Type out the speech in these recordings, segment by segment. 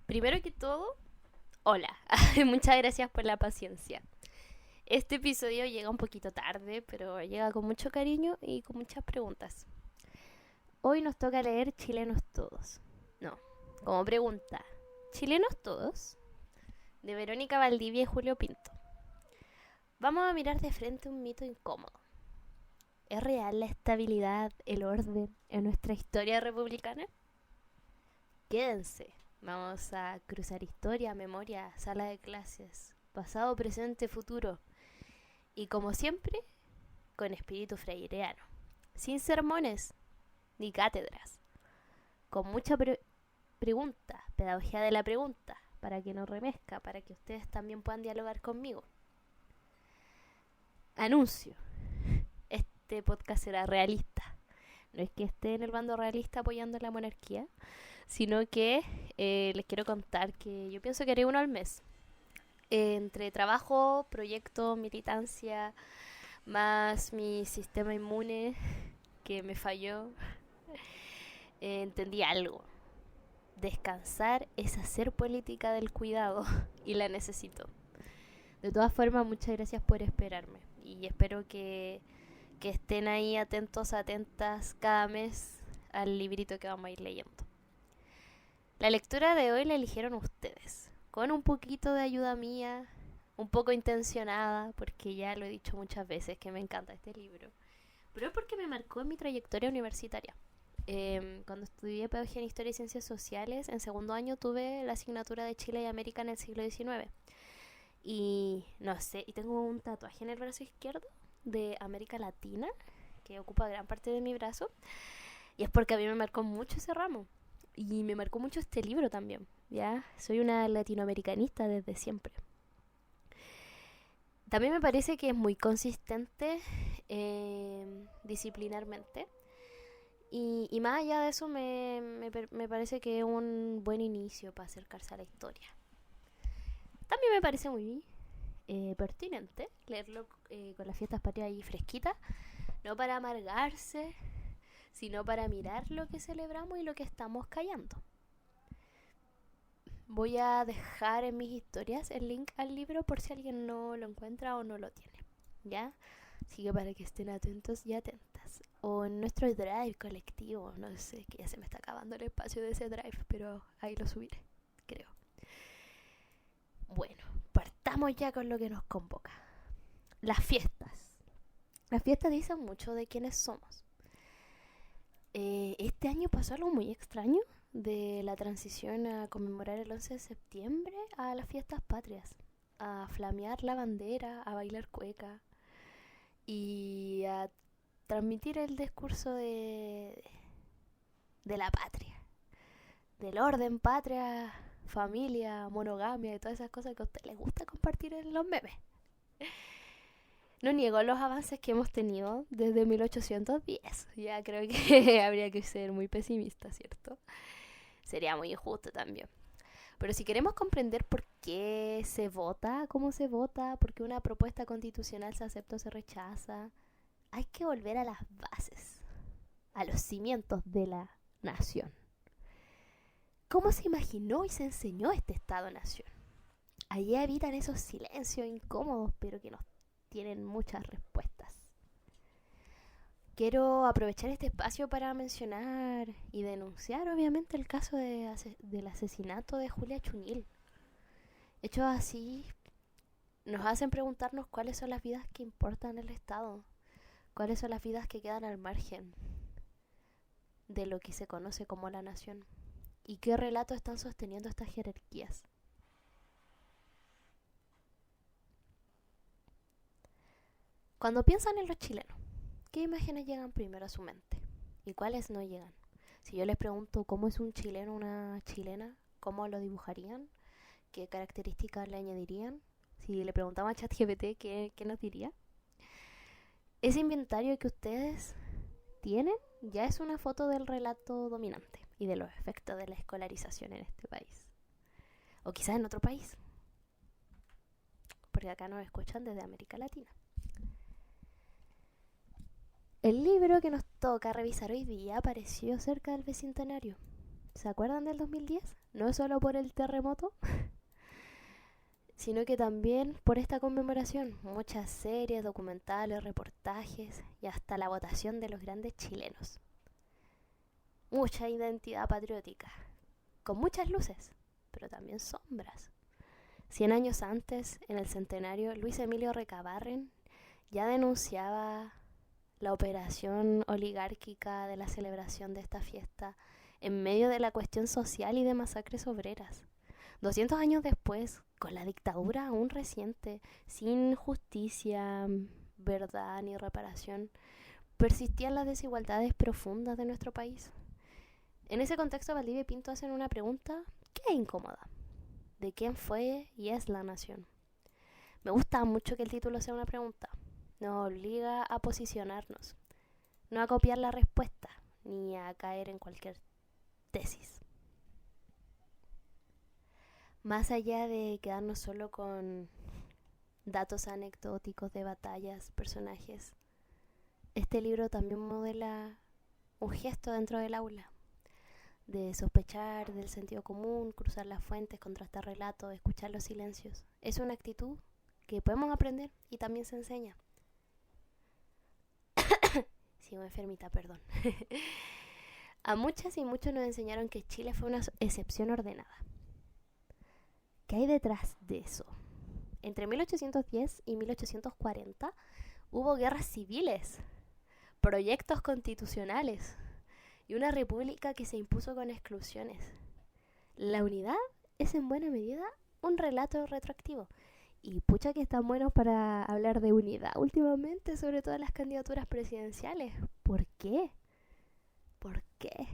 Primero que todo, hola. Muchas gracias por la paciencia. Este episodio llega un poquito tarde, pero llega con mucho cariño y con muchas preguntas. Hoy nos toca leer Chilenos Todos. No, como pregunta, ¿Chilenos Todos? De Verónica Valdivia y Julio Pinto. Vamos a mirar de frente un mito incómodo. ¿Es real la estabilidad, el orden en nuestra historia republicana? Quédense. Vamos a cruzar historia, memoria, sala de clases, pasado, presente, futuro. Y como siempre, con espíritu freireano. Sin sermones ni cátedras. Con mucha pregunta, pedagogía de la pregunta, para que no remezca, para que ustedes también puedan dialogar conmigo. Anuncio. Este podcast será realista. No es que esté en el bando realista apoyando la monarquía, sino que les quiero contar que yo pienso que haré uno al mes. Entre trabajo, proyecto, militancia, más mi sistema inmune que me falló, entendí algo. Descansar es hacer política del cuidado y la necesito. De todas formas, muchas gracias por esperarme y espero que estén ahí atentos, atentas cada mes al librito que vamos a ir leyendo. La lectura de hoy la eligieron ustedes, con un poquito de ayuda mía, un poco intencionada, porque ya lo he dicho muchas veces que me encanta este libro, pero es porque me marcó en mi trayectoria universitaria. Cuando estudié Pedagogía en Historia y Ciencias Sociales, en segundo año tuve la asignatura de Chile y América en el siglo XIX. Y no sé, y tengo un tatuaje en el brazo izquierdo de América Latina, que ocupa gran parte de mi brazo, y es porque a mí me marcó mucho ese ramo. Y me marcó mucho este libro también, ¿ya? Soy una latinoamericanista desde siempre. También me parece que es muy consistente disciplinarmente. Y más allá de eso, me parece que es un buen inicio para acercarse a la historia. También me parece muy pertinente leerlo con las fiestas patrias ahí fresquitas, no para amargarse, sino para mirar lo que celebramos y lo que estamos callando. Voy a dejar en mis historias el link al libro por si alguien no lo encuentra o no lo tiene, ¿ya? Así que para que estén atentos y atentas. O en nuestro drive colectivo, no sé, que ya se me está acabando el espacio de ese drive, pero ahí lo subiré, creo. Bueno, partamos ya con lo que nos convoca. Las fiestas. Las fiestas dicen mucho de quiénes somos. Este año pasó algo muy extraño de la transición a conmemorar el 11 de septiembre a las fiestas patrias, a flamear la bandera, a bailar cueca y a transmitir el discurso de la patria, del orden, patria, familia, monogamia y todas esas cosas que a usted les gusta compartir en los memes. No niego los avances que hemos tenido desde 1810. Ya creo que habría que ser muy pesimista, ¿cierto? Sería muy injusto también. Pero si queremos comprender por qué se vota, cómo se vota, por qué una propuesta constitucional se acepta o se rechaza, hay que volver a las bases, a los cimientos de la nación. ¿Cómo se imaginó y se enseñó este Estado-nación? Allí habitan esos silencios incómodos, pero que nos tienen muchas respuestas. Quiero aprovechar este espacio para mencionar y denunciar, obviamente, el caso del asesinato de Julia Chunil. Hechos así nos hacen preguntarnos cuáles son las vidas que importan en el Estado, cuáles son las vidas que quedan al margen de lo que se conoce como la nación y qué relato están sosteniendo estas jerarquías. Cuando piensan en los chilenos, ¿qué imágenes llegan primero a su mente? ¿Y cuáles no llegan? Si yo les pregunto cómo es un chileno o una chilena, ¿cómo lo dibujarían? ¿Qué características le añadirían? Si le preguntamos a ChatGPT, ¿qué nos diría? Ese inventario que ustedes tienen ya es una foto del relato dominante y de los efectos de la escolarización en este país. O quizás en otro país, porque acá nos escuchan desde América Latina. El libro que nos toca revisar hoy día apareció cerca del Bicentenario. ¿Se acuerdan del 2010? No solo por el terremoto, sino que también por esta conmemoración. Muchas series, documentales, reportajes y hasta la votación de los grandes chilenos. Mucha identidad patriótica, con muchas luces, pero también sombras. 100 años antes, en el centenario, Luis Emilio Recabarren ya denunciaba la operación oligárquica de la celebración de esta fiesta en medio de la cuestión social y de masacres obreras. 200 años después, con la dictadura aún reciente, sin justicia, verdad ni reparación, persistían las desigualdades profundas de nuestro país. En ese contexto, Valdivia y Pinto hacen una pregunta que es incómoda. ¿De quién fue y es la nación? Me gusta mucho que el título sea una pregunta. Nos obliga a posicionarnos, no a copiar la respuesta, ni a caer en cualquier tesis. Más allá de quedarnos solo con datos anecdóticos de batallas, personajes, este libro también modela un gesto dentro del aula, de sospechar del sentido común, cruzar las fuentes, contrastar relatos, escuchar los silencios. Es una actitud que podemos aprender y también se enseña. Sigo enfermita, perdón. A muchas y muchos nos enseñaron que Chile fue una excepción ordenada. ¿Qué hay detrás de eso? Entre 1810 y 1840 hubo guerras civiles, proyectos constitucionales y una república que se impuso con exclusiones. La unidad es en buena medida un relato retroactivo. Y pucha que están buenos para hablar de unidad últimamente, sobre todo en las candidaturas presidenciales. ¿Por qué? ¿Por qué?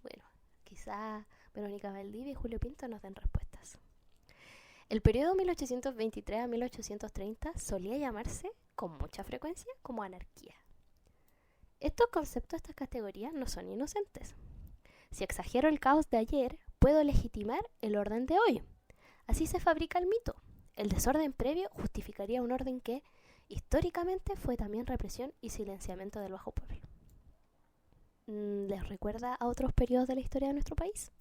Bueno, quizá Verónica Valdivia y Julio Pinto nos den respuestas. El periodo 1823 a 1830 solía llamarse, con mucha frecuencia, como anarquía. Estos conceptos, estas categorías, no son inocentes. Si exagero el caos de ayer, puedo legitimar el orden de hoy. Así se fabrica el mito. El desorden previo justificaría un orden que, históricamente, fue también represión y silenciamiento del bajo pueblo. ¿Les recuerda a otros periodos de la historia de nuestro país?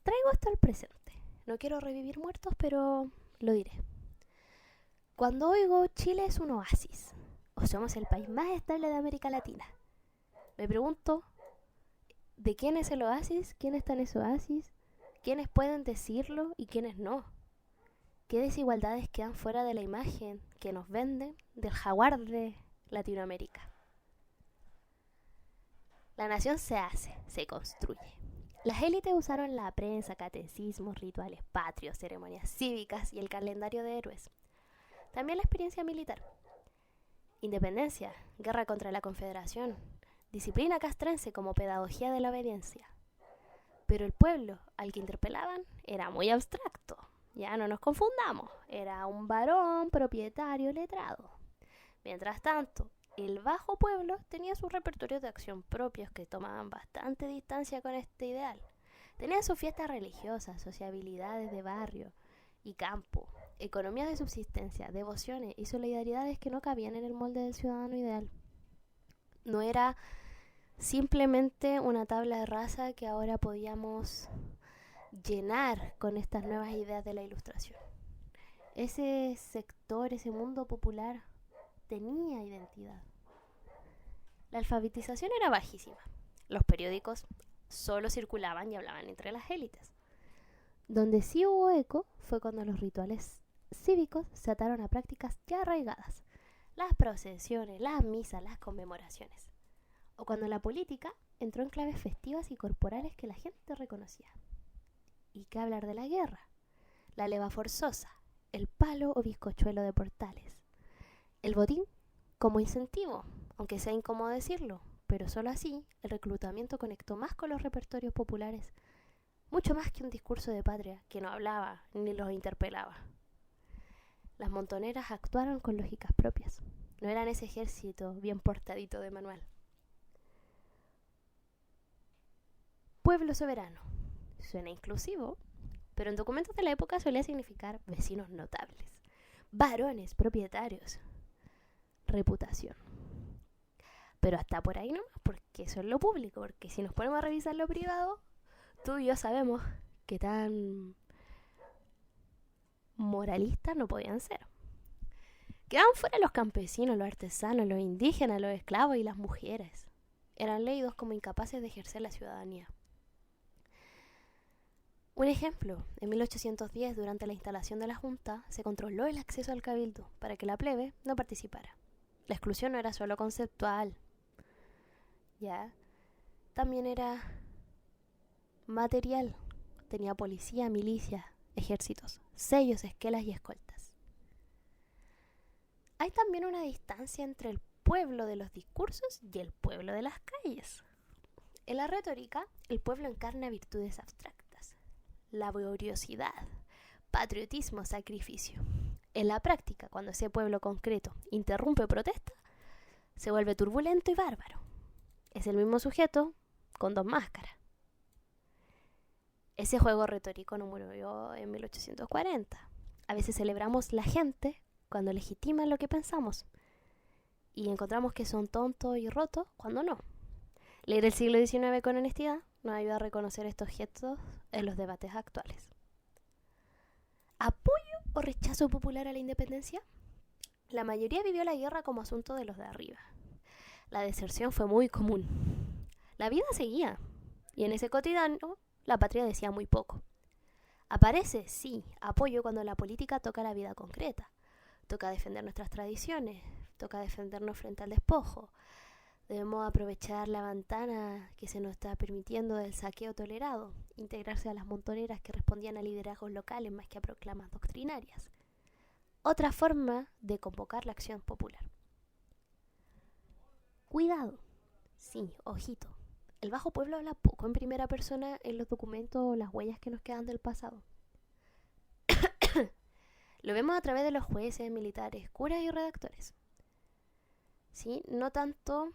Traigo esto al presente. No quiero revivir muertos, pero lo diré. Cuando oigo Chile es un oasis, o somos el país más estable de América Latina, me pregunto, ¿de quién es el oasis? ¿Quién está en ese oasis? ¿Quiénes pueden decirlo y quiénes no? ¿Qué desigualdades quedan fuera de la imagen que nos venden del jaguar de Latinoamérica? La nación se hace, se construye. Las élites usaron la prensa, catecismos, rituales patrios, ceremonias cívicas y el calendario de héroes. También la experiencia militar. Independencia, guerra contra la Confederación, disciplina castrense como pedagogía de la obediencia. Pero el pueblo al que interpelaban era muy abstracto. Ya no nos confundamos, era un varón propietario letrado. Mientras tanto, el bajo pueblo tenía sus repertorios de acción propios que tomaban bastante distancia con este ideal. Tenían sus fiestas religiosas, sociabilidades de barrio y campo, economías de subsistencia, devociones y solidaridades que no cabían en el molde del ciudadano ideal. No era simplemente una tabla de raza que ahora podíamos llenar con estas nuevas ideas de la ilustración. Ese sector, ese mundo popular, tenía identidad. La alfabetización era bajísima. Los periódicos solo circulaban y hablaban entre las élites. Donde sí hubo eco fue cuando los rituales cívicos se ataron a prácticas ya arraigadas. Las procesiones, las misas, las conmemoraciones. O cuando la política entró en claves festivas y corporales que la gente reconocía. ¿Y qué hablar de la guerra? La leva forzosa, el palo o bizcochuelo de Portales. El botín como incentivo, aunque sea incómodo decirlo, pero solo así el reclutamiento conectó más con los repertorios populares, mucho más que un discurso de patria que no hablaba ni los interpelaba. Las montoneras actuaron con lógicas propias, no eran ese ejército bien portadito de manual. Pueblo soberano. Suena inclusivo, pero en documentos de la época solía significar vecinos notables, varones propietarios, reputación. Pero hasta por ahí nomás, porque eso es lo público, porque si nos ponemos a revisar lo privado, tú y yo sabemos qué tan moralistas no podían ser. Quedaban fuera los campesinos, los artesanos, los indígenas, los esclavos y las mujeres. Eran leídos como incapaces de ejercer la ciudadanía. Un ejemplo, en 1810, durante la instalación de la Junta, se controló el acceso al cabildo para que la plebe no participara. La exclusión no era solo conceptual, ya, también era material. Tenía policía, milicia, ejércitos, sellos, esquelas y escoltas. Hay también una distancia entre el pueblo de los discursos y el pueblo de las calles. En la retórica, el pueblo encarna virtudes abstractas, laboriosidad, patriotismo, sacrificio. En la práctica, cuando ese pueblo concreto interrumpe protesta, se vuelve turbulento y bárbaro. Es el mismo sujeto con dos máscaras. Ese juego retórico no murió en 1840. A veces celebramos la gente cuando legitiman lo que pensamos y encontramos que son tontos y rotos cuando no. Leer el siglo XIX con honestidad nos ayuda a reconocer estos gestos en los debates actuales. ¿Apoyo o rechazo popular a la independencia? La mayoría vivió la guerra como asunto de los de arriba. La deserción fue muy común. La vida seguía, y en ese cotidiano la patria decía muy poco. Aparece, sí, apoyo cuando la política toca la vida concreta. Toca defender nuestras tradiciones, toca defendernos frente al despojo. Debemos aprovechar la ventana que se nos está permitiendo del saqueo tolerado, integrarse a las montoneras que respondían a liderazgos locales más que a proclamas doctrinarias. Otra forma de convocar la acción popular. Cuidado, sí, ojito. El bajo pueblo habla poco en primera persona en los documentos o las huellas que nos quedan del pasado. Lo vemos a través de los jueces, militares, curas y redactores. ¿Sí? No tanto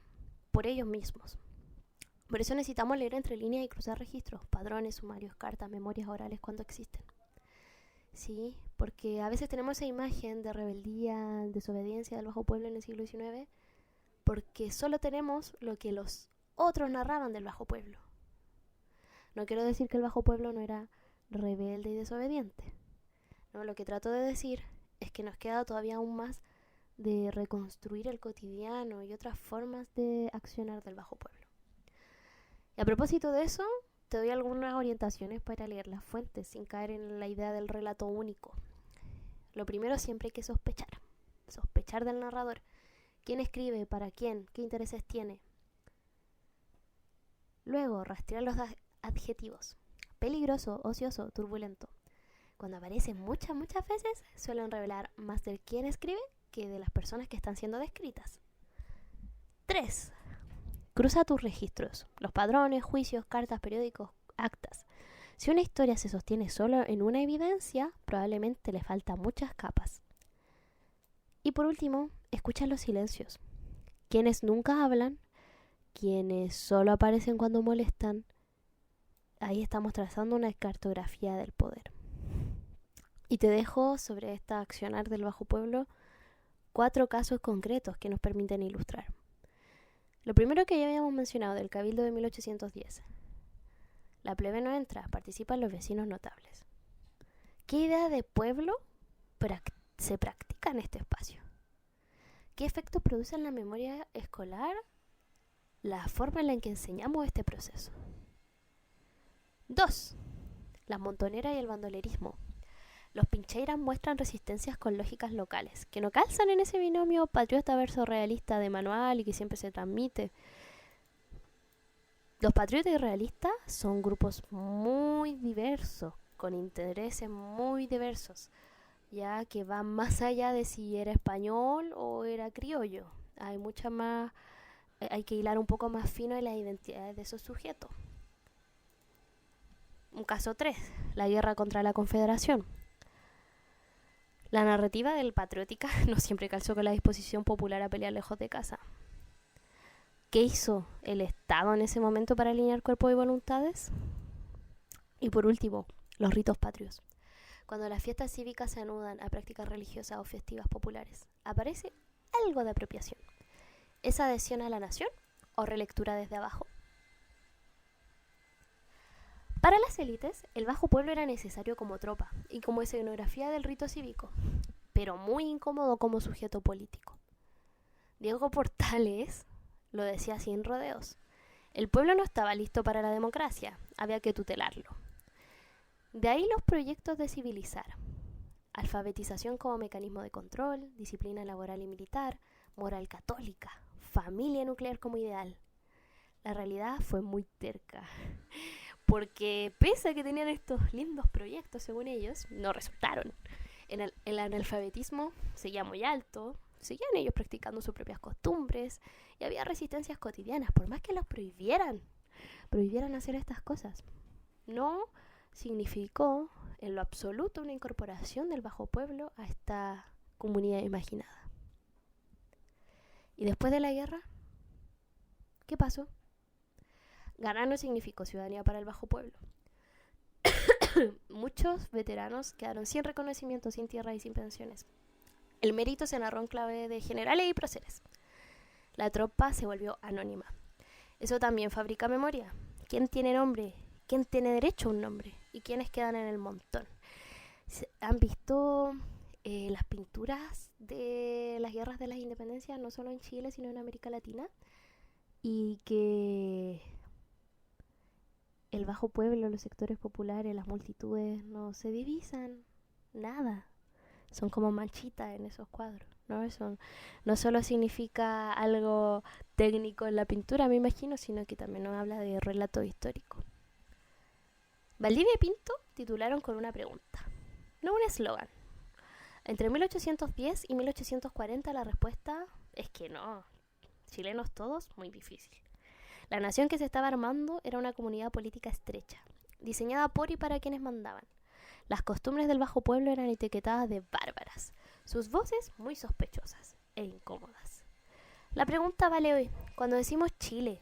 por ellos mismos. Por eso necesitamos leer entre líneas y cruzar registros, padrones, sumarios, cartas, memorias orales cuando existen. ¿Sí? Porque a veces tenemos esa imagen de rebeldía, desobediencia del bajo pueblo en el siglo XIX, porque solo tenemos lo que los otros narraban del bajo pueblo. No quiero decir que el bajo pueblo no era rebelde y desobediente. No, lo que trato de decir es que nos queda todavía aún más de reconstruir el cotidiano y otras formas de accionar del bajo pueblo. Y a propósito de eso, te doy algunas orientaciones para leer las fuentes sin caer en la idea del relato único. Lo primero, siempre hay que sospechar del narrador. ¿Quién escribe? ¿Para quién? ¿Qué intereses tiene? Luego, rastrear los adjetivos. Peligroso, ocioso, turbulento. Cuando aparecen muchas veces, suelen revelar más del quién escribe que de las personas que están siendo descritas. 3. Cruza tus registros, los padrones, juicios, cartas, periódicos, actas. Si una historia se sostiene solo en una evidencia, probablemente le faltan muchas capas. Y por último, escucha los silencios. Quienes nunca hablan, quienes solo aparecen cuando molestan. Ahí estamos trazando una cartografía del poder. Y te dejo sobre esta accionar del bajo pueblo 4 casos concretos que nos permiten ilustrar. Lo primero que ya habíamos mencionado del Cabildo de 1810. La plebe no entra, participan los vecinos notables. ¿Qué idea de pueblo se practica en este espacio? ¿Qué efectos produce en la memoria escolar la forma en la que enseñamos este proceso? 2. Las montoneras y el bandolerismo. Los pincheiras muestran resistencias con lógicas locales, que no calzan en ese binomio patriota versus realista de manual y que siempre se transmite. Los patriotas y realistas son grupos muy diversos, con intereses muy diversos, ya que van más allá de si era español o era criollo. Hay que hilar un poco más fino en las identidades de esos sujetos. Un caso 3, la guerra contra la Confederación. La narrativa del patriótica no siempre calzó con la disposición popular a pelear lejos de casa. ¿Qué hizo el Estado en ese momento para alinear cuerpos y voluntades? Y por último, los ritos patrios. Cuando las fiestas cívicas se anudan a prácticas religiosas o festivas populares, aparece algo de apropiación. ¿Es adhesión a la nación o relectura desde abajo? Para las élites, el bajo pueblo era necesario como tropa y como escenografía del rito cívico, pero muy incómodo como sujeto político. Diego Portales lo decía sin rodeos. El pueblo no estaba listo para la democracia, había que tutelarlo. De ahí los proyectos de civilizar. Alfabetización como mecanismo de control, disciplina laboral y militar, moral católica, familia nuclear como ideal. La realidad fue muy terca, porque pese a que tenían estos lindos proyectos, según ellos, no resultaron. El analfabetismo seguía muy alto, seguían ellos practicando sus propias costumbres y había resistencias cotidianas, por más que los prohibieran hacer estas cosas. No significó en lo absoluto una incorporación del bajo pueblo a esta comunidad imaginada. ¿Y después de la guerra? ¿Qué pasó? Ganar no significó ciudadanía para el bajo pueblo. Muchos veteranos quedaron sin reconocimiento, sin tierra y sin pensiones. El mérito se narró en clave de generales y próceres. La tropa se volvió anónima. Eso también fabrica memoria. ¿Quién tiene nombre? ¿Quién tiene derecho a un nombre? ¿Y quiénes quedan en el montón? ¿Han visto las pinturas de las guerras de las independencias, no solo en Chile, sino en América Latina? Y que el bajo pueblo, los sectores populares, las multitudes no se divisan, nada. Son como manchitas en esos cuadros, ¿no? Eso no solo significa algo técnico en la pintura, me imagino, sino que también nos habla de relato histórico. Valdivia y Pinto titularon con una pregunta, no un eslogan. Entre 1810 y 1840 la respuesta es que no. Chilenos todos, muy difícil. La nación que se estaba armando era una comunidad política estrecha, diseñada por y para quienes mandaban. Las costumbres del bajo pueblo eran etiquetadas de bárbaras, sus voces muy sospechosas e incómodas. La pregunta vale hoy, cuando decimos Chile,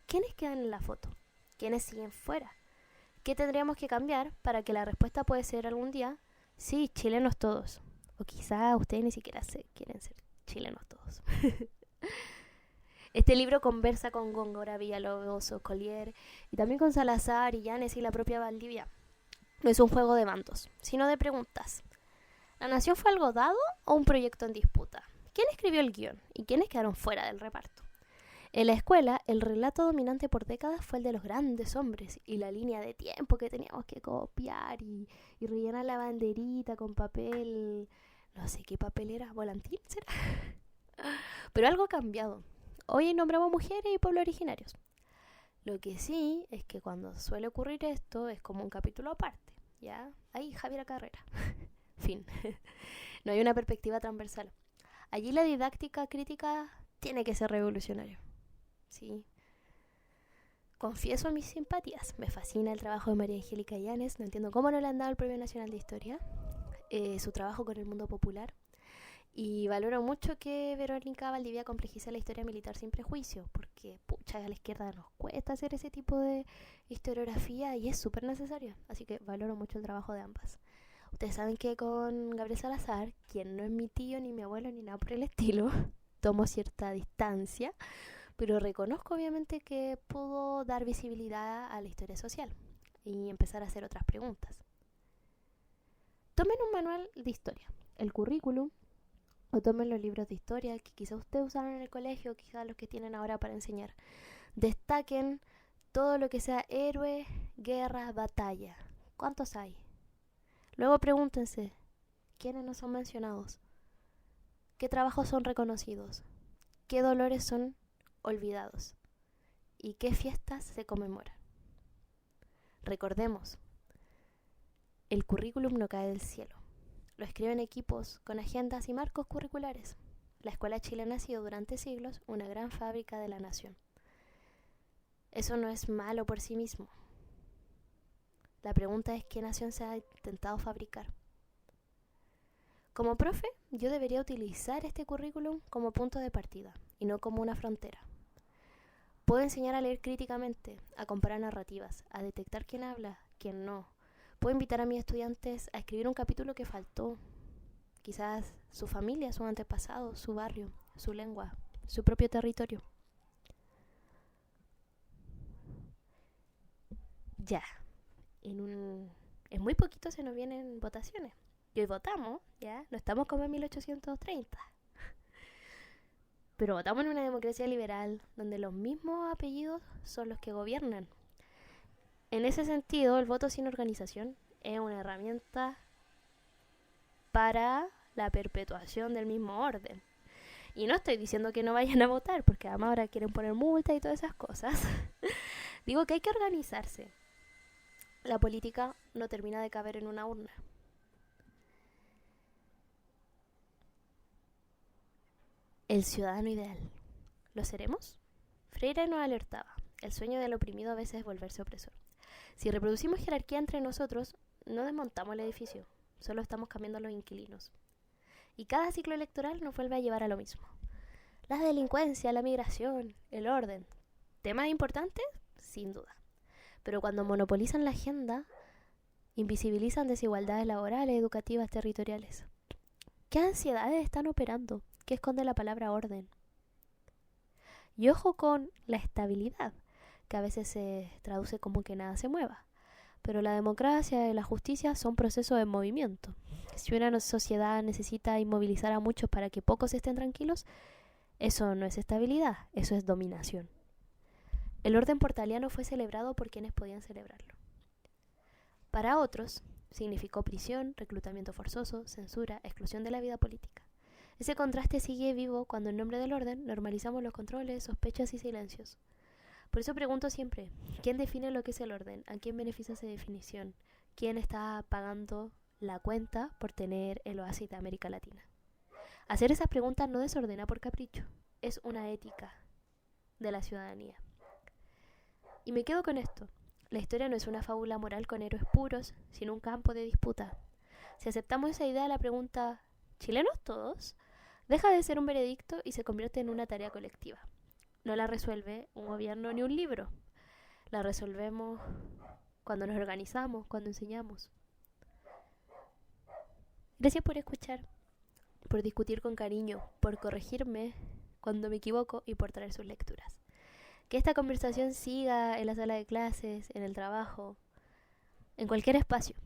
¿quiénes quedan en la foto? ¿Quiénes siguen fuera? ¿Qué tendríamos que cambiar para que la respuesta pueda ser algún día, sí, chilenos todos? O quizá ustedes ni siquiera quieren ser chilenos todos. Este libro conversa con Góngora, Villalobos, Collier y también con Salazar, Illanes y la propia Valdivia. No es un juego de bandos, sino de preguntas. ¿La nación fue algo dado o un proyecto en disputa? ¿Quién escribió el guión y quiénes quedaron fuera del reparto? En la escuela, el relato dominante por décadas fue el de los grandes hombres y la línea de tiempo que teníamos que copiar y rellenar la banderita con papel, no sé qué papel era, volantín, ¿será? Pero algo ha cambiado. Hoy nombramos mujeres y pueblos originarios. Lo que sí es que cuando suele ocurrir esto es como un capítulo aparte, ¿ya? Ahí Javiera Carrera. Fin. No hay una perspectiva transversal. Allí la didáctica crítica tiene que ser revolucionaria. Sí. Confieso mis simpatías. Me fascina el trabajo de María Angélica Illanes. No entiendo cómo no le han dado el Premio Nacional de Historia. Su trabajo con el mundo popular. Y valoro mucho que Verónica Valdivia complejice la historia militar sin prejuicio, porque pucha, a la izquierda nos cuesta hacer ese tipo de historiografía y es súper necesario. Así que valoro mucho el trabajo de ambas. Ustedes saben que con Gabriel Salazar, quien no es mi tío, ni mi abuelo, ni nada por el estilo, tomo cierta distancia, pero reconozco obviamente que pudo dar visibilidad a la historia social y empezar a hacer otras preguntas. Tomen un manual de historia, el currículum, o tomen los libros de historia que quizá ustedes usaron en el colegio, quizá los que tienen ahora para enseñar. Destaquen todo lo que sea héroe, guerra, batalla. ¿Cuántos hay? Luego pregúntense, ¿quiénes no son mencionados? ¿Qué trabajos son reconocidos? ¿Qué dolores son olvidados? ¿Y qué fiestas se conmemoran? Recordemos, el currículum no cae del cielo. Lo escriben equipos con agendas y marcos curriculares. La escuela chilena ha sido durante siglos una gran fábrica de la nación. Eso no es malo por sí mismo. La pregunta es qué nación se ha intentado fabricar. Como profe, yo debería utilizar este currículum como punto de partida y no como una frontera. Puedo enseñar a leer críticamente, a comparar narrativas, a detectar quién habla, quién no. Puedo invitar a mis estudiantes a escribir un capítulo que faltó. Quizás su familia, sus antepasados, su barrio, su lengua, su propio territorio. Ya, en muy poquito se nos vienen votaciones. Y hoy votamos, ya, no estamos como en 1830. Pero votamos en una democracia liberal donde los mismos apellidos son los que gobiernan. En ese sentido, el voto sin organización es una herramienta para la perpetuación del mismo orden. Y no estoy diciendo que no vayan a votar, porque además ahora quieren poner multa y todas esas cosas. Digo que hay que organizarse. La política no termina de caber en una urna. El ciudadano ideal. ¿Lo seremos? Freire nos alertaba. El sueño del oprimido a veces es volverse opresor. Si reproducimos jerarquía entre nosotros, no desmontamos el edificio, solo estamos cambiando a los inquilinos. Y cada ciclo electoral nos vuelve a llevar a lo mismo. La delincuencia, la migración, el orden. ¿Temas importantes? Sin duda. Pero cuando monopolizan la agenda, invisibilizan desigualdades laborales, educativas, territoriales. ¿Qué ansiedades están operando? ¿Qué esconde la palabra orden? Y ojo con la estabilidad, que a veces se traduce como que nada se mueva. Pero la democracia y la justicia son procesos en movimiento. Si una sociedad necesita inmovilizar a muchos para que pocos estén tranquilos, eso no es estabilidad, eso es dominación. El orden portaliano fue celebrado por quienes podían celebrarlo. Para otros, significó prisión, reclutamiento forzoso, censura, exclusión de la vida política. Ese contraste sigue vivo cuando en nombre del orden normalizamos los controles, sospechas y silencios. Por eso pregunto siempre, ¿quién define lo que es el orden? ¿A quién beneficia esa definición? ¿Quién está pagando la cuenta por tener el oasis de América Latina? Hacer esas preguntas no desordena por capricho, es una ética de la ciudadanía. Y me quedo con esto. La historia no es una fábula moral con héroes puros, sino un campo de disputa. Si aceptamos esa idea, la pregunta ¿chilenos todos? Deja de ser un veredicto y se convierte en una tarea colectiva. No la resuelve un gobierno ni un libro. La resolvemos cuando nos organizamos, cuando enseñamos. Gracias por escuchar, por discutir con cariño, por corregirme cuando me equivoco y por traer sus lecturas. Que esta conversación siga en la sala de clases, en el trabajo, en cualquier espacio.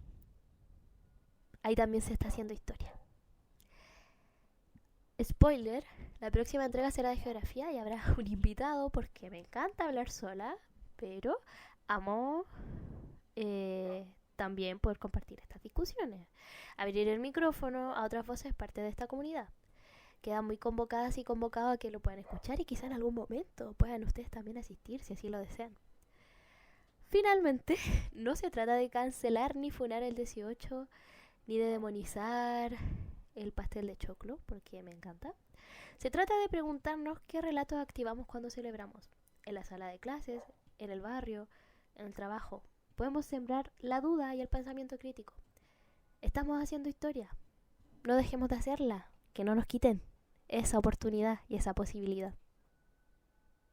Ahí también se está haciendo historia. Spoiler, la próxima entrega será de geografía y habrá un invitado porque me encanta hablar sola, pero amo también poder compartir estas discusiones. Abrir el micrófono a otras voces parte de esta comunidad. Quedan muy convocadas y convocados a que lo puedan escuchar y quizá en algún momento puedan ustedes también asistir si así lo desean. Finalmente, no se trata de cancelar ni funar el 18, ni de demonizar el pastel de choclo, porque me encanta. Se trata de preguntarnos qué relatos activamos cuando celebramos. En la sala de clases, en el barrio, en el trabajo. Podemos sembrar la duda y el pensamiento crítico. Estamos haciendo historia. No dejemos de hacerla, que no nos quiten esa oportunidad y esa posibilidad.